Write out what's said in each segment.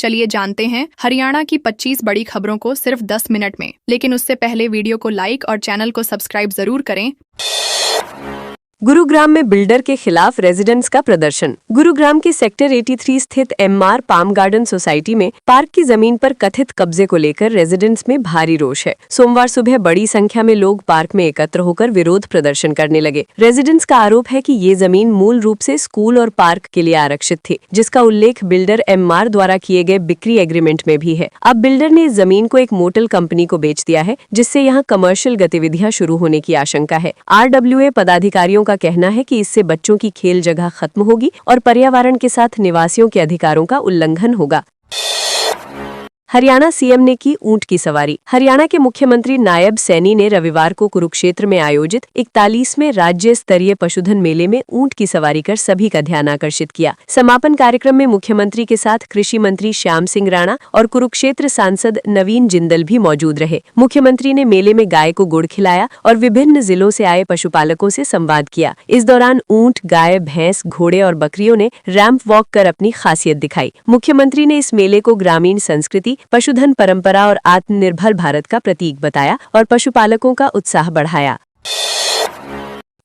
चलिए जानते हैं हरियाणा की 25 बड़ी खबरों को सिर्फ 10 मिनट में। लेकिन उससे पहले वीडियो को लाइक और चैनल को सब्सक्राइब जरूर करें। गुरुग्राम में बिल्डर के खिलाफ रेजिडेंट्स का प्रदर्शन। गुरुग्राम के सेक्टर 83 स्थित एमआर पाम गार्डन सोसाइटी में पार्क की जमीन पर कथित कब्जे को लेकर रेजिडेंट्स में भारी रोष है। सोमवार सुबह बड़ी संख्या में लोग पार्क में एकत्र होकर विरोध प्रदर्शन करने लगे। रेजिडेंट्स का आरोप है कि ये जमीन मूल रूप से स्कूल और पार्क के लिए आरक्षित थी, जिसका उल्लेख बिल्डर एमआर द्वारा किए गए बिक्री एग्रीमेंट में भी है। अब बिल्डर ने इस जमीन को एक मोटल कंपनी को बेच दिया है, जिससे यहाँ कमर्शियल गतिविधियां शुरू होने की आशंका है। RWA पदाधिकारियों का कहना है कि इससे बच्चों की खेल जगह खत्म होगी और पर्यावरण के साथ निवासियों के अधिकारों का उल्लंघन होगा। हरियाणा सीएम ने की ऊंट की सवारी। हरियाणा के मुख्यमंत्री नायब सैनी ने रविवार को कुरुक्षेत्र में आयोजित 41वें राज्य स्तरीय पशुधन मेले में ऊंट की सवारी कर सभी का ध्यान आकर्षित किया। समापन कार्यक्रम में मुख्यमंत्री के साथ कृषि मंत्री श्याम सिंह राणा और कुरुक्षेत्र सांसद नवीन जिंदल भी मौजूद रहे। मुख्यमंत्री ने मेले में गाय को गुड़ खिलाया और विभिन्न जिलों से आए पशुपालकों से संवाद किया। इस दौरान ऊंट, गाय, भैंस, घोड़े और बकरियों ने रैंप वॉक कर अपनी खासियत दिखाई। मुख्यमंत्री ने इस मेले को ग्रामीण संस्कृति, पशुधन परंपरा और आत्मनिर्भर भारत का प्रतीक बताया और पशुपालकों का उत्साह बढ़ाया।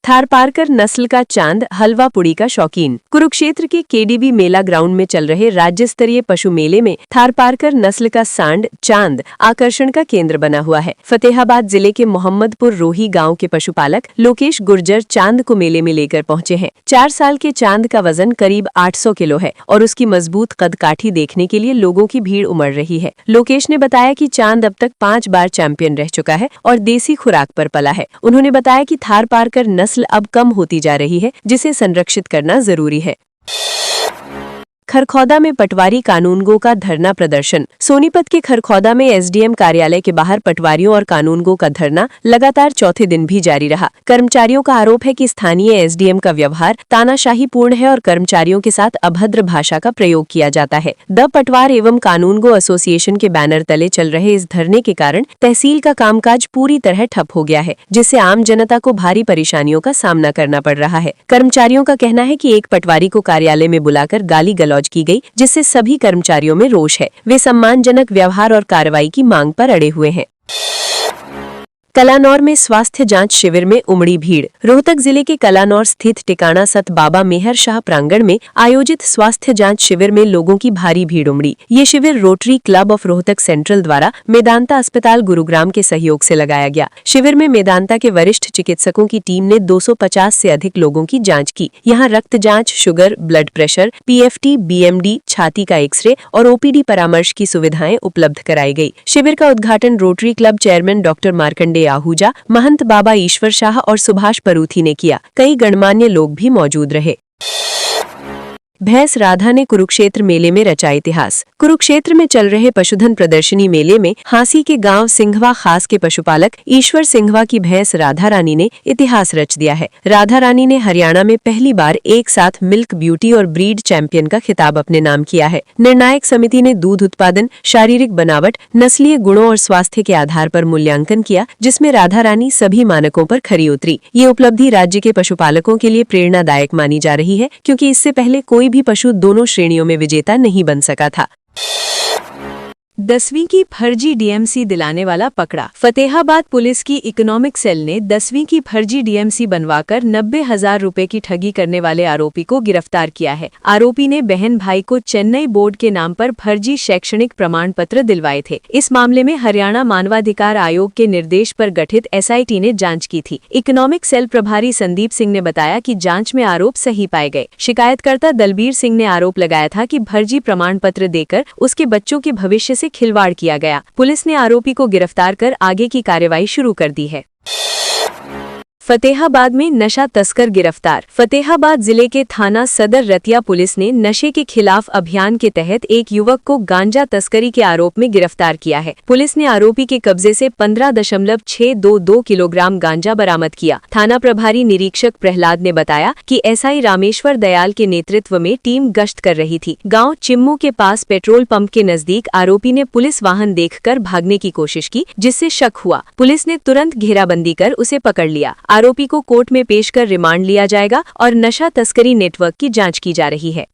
थारपारकर नस्ल का चांद, हलवा पुड़ी का शौकीन। कुरुक्षेत्र के KDB मेला ग्राउंड में चल रहे राज्य स्तरीय पशु मेले में थारपारकर नस्ल का सांड, चांद आकर्षण का केंद्र बना हुआ है। फतेहाबाद जिले के मोहम्मदपुर रोही गांव के पशुपालक लोकेश गुर्जर चांद को मेले में लेकर पहुंचे हैं। 4 साल के चांद का वजन करीब 800 किलो है और उसकी मजबूत कदकाठी देखने के लिए लोगों की भीड़ उमड़ रही है। लोकेश ने बताया कि चांद अब तक 5 बार चैंपियन रह चुका है और देसी खुराक पर पला है। उन्होंने बताया कि थारपारकर नस्ल अब कम होती जा रही है, जिसे संरक्षित करना जरूरी है। खरखौदा में पटवारी कानूनगो का धरना प्रदर्शन। सोनीपत के खरखौदा में SDM कार्यालय के बाहर पटवारियों और कानूनगो का धरना लगातार चौथे दिन भी जारी रहा। कर्मचारियों का आरोप है कि स्थानीय SDM का व्यवहार तानाशाहीपूर्ण है और कर्मचारियों के साथ अभद्र भाषा का प्रयोग किया जाता है। द पटवार एवं कानूनगो एसोसिएशन के बैनर तले चल रहे इस धरने के कारण तहसील का कामकाज पूरी तरह ठप हो गया है, जिससे आम जनता को भारी परेशानियों का सामना करना पड़ रहा है। कर्मचारियों का कहना है कि एक पटवारी को कार्यालय में बुलाकर गाली गलौज की गई, जिससे सभी कर्मचारियों में रोष है। वे सम्मानजनक व्यवहार और कार्रवाई की मांग पर अड़े हुए हैं। कलानौर में स्वास्थ्य जांच शिविर में उमड़ी भीड़। रोहतक जिले के कलानौर स्थित टिकाणा सत बाबा मेहर शाह प्रांगण में आयोजित स्वास्थ्य जांच शिविर में लोगों की भारी भीड़ उमड़ी। ये शिविर rotary club of Rohtak central द्वारा मेदांता अस्पताल गुरुग्राम के सहयोग से लगाया गया। शिविर में मेदांता के वरिष्ठ चिकित्सकों की टीम ने 250 से अधिक लोगों की जाँच की। यहाँ रक्त जाँच, sugar, blood pressure, PFT, BMD, छाती का एक्सरे और OPD परामर्श की सुविधाएं उपलब्ध कराई गई। शिविर का उद्घाटन Rotary Club chairman doctor Markande Ahuja, महंत बाबा ईश्वर शाह और सुभाष परूथी ने किया। कई गणमान्य लोग भी मौजूद रहे। भैंस राधा ने कुरुक्षेत्र मेले में रचा इतिहास। कुरुक्षेत्र में चल रहे पशुधन प्रदर्शनी मेले में हांसी के गांव सिंघवा खास के पशुपालक ईश्वर सिंघवा की भैंस राधा रानी ने इतिहास रच दिया है। राधा रानी ने हरियाणा में पहली बार एक साथ मिल्क ब्यूटी और ब्रीड चैंपियन का खिताब अपने नाम किया है। निर्णायक समिति ने दूध उत्पादन, शारीरिक बनावट, नस्लीय गुणों और स्वास्थ्य के आधार पर मूल्यांकन किया, जिसमें राधा रानी सभी मानकों पर खरी उतरी। ये उपलब्धि राज्य के पशुपालकों के लिए प्रेरणादायक मानी जा रही है, क्योंकि इससे पहले कोई भी पशु दोनों श्रेणियों में विजेता नहीं बन सका था। 10वीं की फर्जी DMC दिलाने वाला पकड़ा। फतेहाबाद पुलिस की इकोनॉमिक सेल ने 10वीं की फर्जी DMC बनवाकर 90,000 रुपए की ठगी करने वाले आरोपी को गिरफ्तार किया है। आरोपी ने बहन भाई को चेन्नई बोर्ड के नाम पर फर्जी शैक्षणिक प्रमाण पत्र दिलवाए थे। इस मामले में हरियाणा मानवाधिकार आयोग के निर्देश पर गठित SIT ने जाँच की थी। इकोनॉमिक सेल प्रभारी संदीप सिंह ने बताया कि जाँच में आरोप सही पाए गए। शिकायतकर्ता दलबीर सिंह ने आरोप लगाया था कि फर्जी प्रमाण पत्र देकर उसके बच्चों के भविष्य से खिलवाड़ किया गया। पुलिस ने आरोपी को गिरफ्तार कर आगे की कार्रवाई शुरू कर दी है। फतेहाबाद में नशा तस्कर गिरफ्तार। फतेहाबाद जिले के थाना सदर रतिया पुलिस ने नशे के खिलाफ अभियान के तहत एक युवक को गांजा तस्करी के आरोप में गिरफ्तार किया है। पुलिस ने आरोपी के कब्जे से 15.622 किलोग्राम गांजा बरामद किया। थाना प्रभारी निरीक्षक प्रहलाद ने बताया कि SI रामेश्वर दयाल के नेतृत्व में टीम गश्त कर रही थी। गाँव चिम्मू के पास पेट्रोल पंप के नजदीक आरोपी ने पुलिस वाहन देखकर भागने की कोशिश की, जिससे शक हुआ। पुलिस ने तुरंत घेराबंदी कर उसे पकड़ लिया। आरोपी को कोर्ट में पेश कर रिमांड लिया जाएगा और नशा तस्करी नेटवर्क की जांच की जा रही है।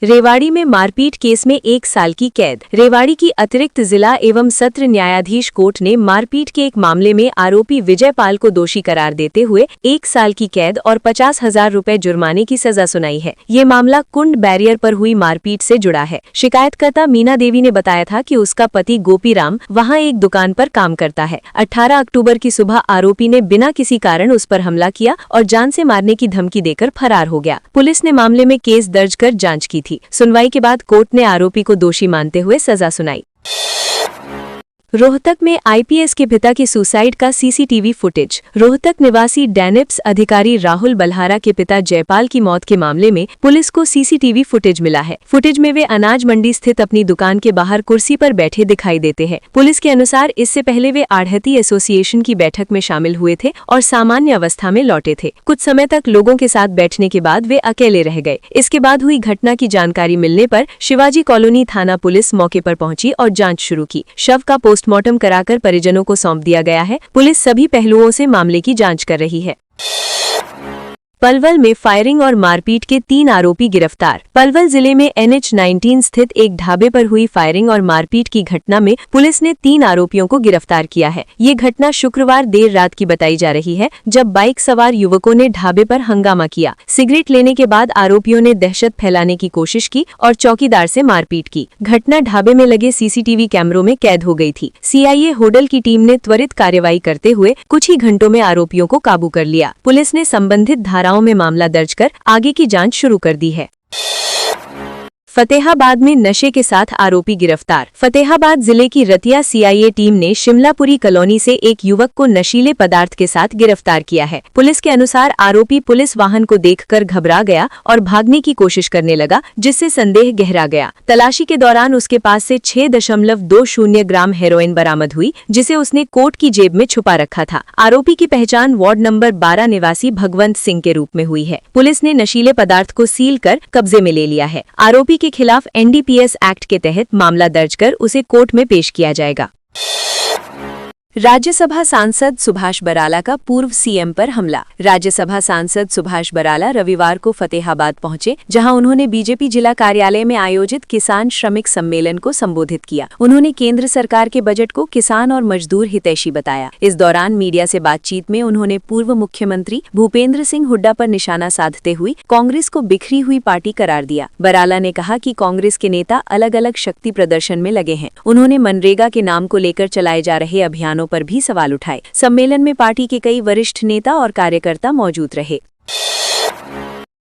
रेवाड़ी में मारपीट केस में 1 साल की कैद। रेवाड़ी की अतिरिक्त जिला एवं सत्र न्यायाधीश कोर्ट ने मारपीट के एक मामले में आरोपी विजय पाल को दोषी करार देते हुए 1 साल की कैद और 50,000 रुपए जुर्माने की सजा सुनाई है। ये मामला कुंड बैरियर पर हुई मारपीट से जुड़ा है। शिकायतकर्ता मीना देवी ने बताया था कि उसका पति गोपीराम वहां एक दुकान पर काम करता है। 18 अक्टूबर की सुबह आरोपी ने बिना किसी कारण उस पर हमला किया और जान से मारने की धमकी देकर फरार हो गया। पुलिस ने मामले में केस दर्ज कर जांच की थी। सुनवाई के बाद कोर्ट ने आरोपी को दोषी मानते हुए सजा सुनाई। रोहतक में आईपीएस के पिता की सुसाइड का सीसीटीवी फुटेज। रोहतक निवासी डेनिप्स अधिकारी राहुल बल्हारा के पिता जयपाल की मौत के मामले में पुलिस को सीसीटीवी फुटेज मिला है। फुटेज में वे अनाज मंडी स्थित अपनी दुकान के बाहर कुर्सी पर बैठे दिखाई देते हैं। पुलिस के अनुसार इससे पहले वे आढ़ती एसोसिएशन की बैठक में शामिल हुए थे और सामान्य अवस्था में लौटे थे। कुछ समय तक लोगों के साथ बैठने के बाद वे अकेले रह गए। इसके बाद हुई घटना की जानकारी मिलने पर शिवाजी कॉलोनी थाना पुलिस मौके पर पहुंची और जांच शुरू की। शव का पोस्टमार्टम कराकर परिजनों को सौंप दिया गया है। पुलिस सभी पहलुओं से मामले की जांच कर रही है। पलवल में फायरिंग और मारपीट के 3 आरोपी गिरफ्तार। पलवल जिले में NH-19 स्थित एक ढाबे पर हुई फायरिंग और मारपीट की घटना में पुलिस ने 3 आरोपियों को गिरफ्तार किया है। ये घटना शुक्रवार देर रात की बताई जा रही है, जब बाइक सवार युवकों ने ढाबे पर हंगामा किया। सिगरेट लेने के बाद आरोपियों ने दहशत फैलाने की कोशिश की और चौकीदार से मारपीट की। घटना ढाबे में लगे सीसीटीवी कैमरों में कैद हो गई थी। CIA होडल की टीम ने त्वरित कार्रवाई करते हुए कुछ ही घंटों में आरोपियों को काबू कर लिया। पुलिस ने संबंधित धाराओं में मामला दर्ज कर आगे की जांच शुरू कर दी है। फतेहाबाद में नशे के साथ आरोपी गिरफ्तार। फतेहाबाद जिले की रतिया CIA टीम ने शिमलापुरी कॉलोनी से एक युवक को नशीले पदार्थ के साथ गिरफ्तार किया है। पुलिस के अनुसार आरोपी पुलिस वाहन को देखकर घबरा गया और भागने की कोशिश करने लगा, जिससे संदेह गहरा गया। तलाशी के दौरान उसके पास से 6.20 ग्राम हेरोइन बरामद हुई, जिसे उसने कोट की जेब में छुपा रखा था। आरोपी की पहचान वार्ड नंबर 12 निवासी भगवंत सिंह के रूप में हुई है। पुलिस ने नशीले पदार्थ को सील कर कब्जे में ले लिया है। आरोपी के खिलाफ NDPS एक्ट के तहत मामला दर्ज कर उसे कोर्ट में पेश किया जाएगा। राज्यसभा सांसद सुभाष बराला का पूर्व CM पर हमला। राज्यसभा सांसद सुभाष बराला रविवार को फतेहाबाद पहुंचे, जहां उन्होंने बीजेपी जिला कार्यालय में आयोजित किसान श्रमिक सम्मेलन को संबोधित किया। उन्होंने केंद्र सरकार के बजट को किसान और मजदूर हितैषी बताया। इस दौरान मीडिया से बातचीत में उन्होंने पूर्व मुख्यमंत्री भूपेंद्र सिंह हुड्डा पर निशाना साधते हुए कांग्रेस को बिखरी हुई पार्टी करार दिया। बराला ने कहा कि कांग्रेस के नेता अलग अलग शक्ति प्रदर्शन में लगे हैं। उन्होंने मनरेगा के नाम को लेकर चलाए जा रहे अभियानों पर भी सवाल उठाए। सम्मेलन में पार्टी के कई वरिष्ठ नेता और कार्यकर्ता मौजूद रहे।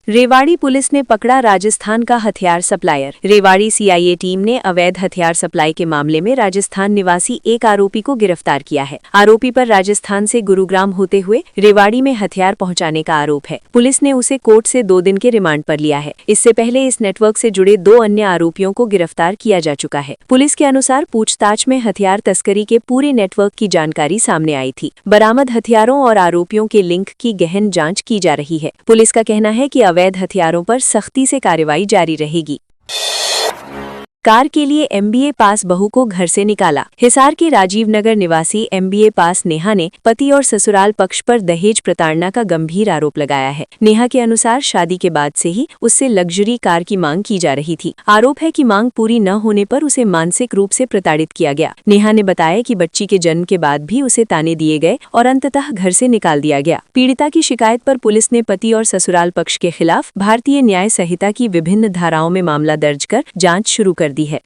रेवाड़ी पुलिस ने पकड़ा राजस्थान का हथियार सप्लायर। रेवाड़ी CIA टीम ने अवैध हथियार सप्लाई के मामले में राजस्थान निवासी एक आरोपी को गिरफ्तार किया है। आरोपी पर राजस्थान से गुरुग्राम होते हुए रेवाड़ी में हथियार पहुंचाने का आरोप है। पुलिस ने उसे कोर्ट से 2 दिन के रिमांड पर लिया है। इससे पहले इस नेटवर्क से जुड़े 2 अन्य आरोपियों को गिरफ्तार किया जा चुका है। पुलिस के अनुसार पूछताछ में हथियार तस्करी के पूरे नेटवर्क की जानकारी सामने आई थी। बरामद हथियारों और आरोपियों के लिंक की गहन जाँच की जा रही है। पुलिस का कहना है कि अवैध हथियारों पर सख्ती से कार्रवाई जारी रहेगी। कार के लिए MBA पास बहू को घर से निकाला। हिसार के राजीव नगर निवासी MBA पास नेहा ने पति और ससुराल पक्ष पर दहेज प्रताड़ना का गंभीर आरोप लगाया है। नेहा के अनुसार शादी के बाद से ही उससे लग्जरी कार की मांग की जा रही थी। आरोप है कि मांग पूरी न होने पर उसे मानसिक रूप से प्रताड़ित किया गया। नेहा ने बताया कि बच्ची के जन्म के बाद भी उसे ताने दिए गए और अंततः घर से निकाल दिया गया। पीड़िता की शिकायत पर पुलिस ने पति और ससुराल पक्ष के खिलाफ भारतीय न्याय संहिता की विभिन्न धाराओं में मामला दर्ज कर जाँच शुरू कर दी है।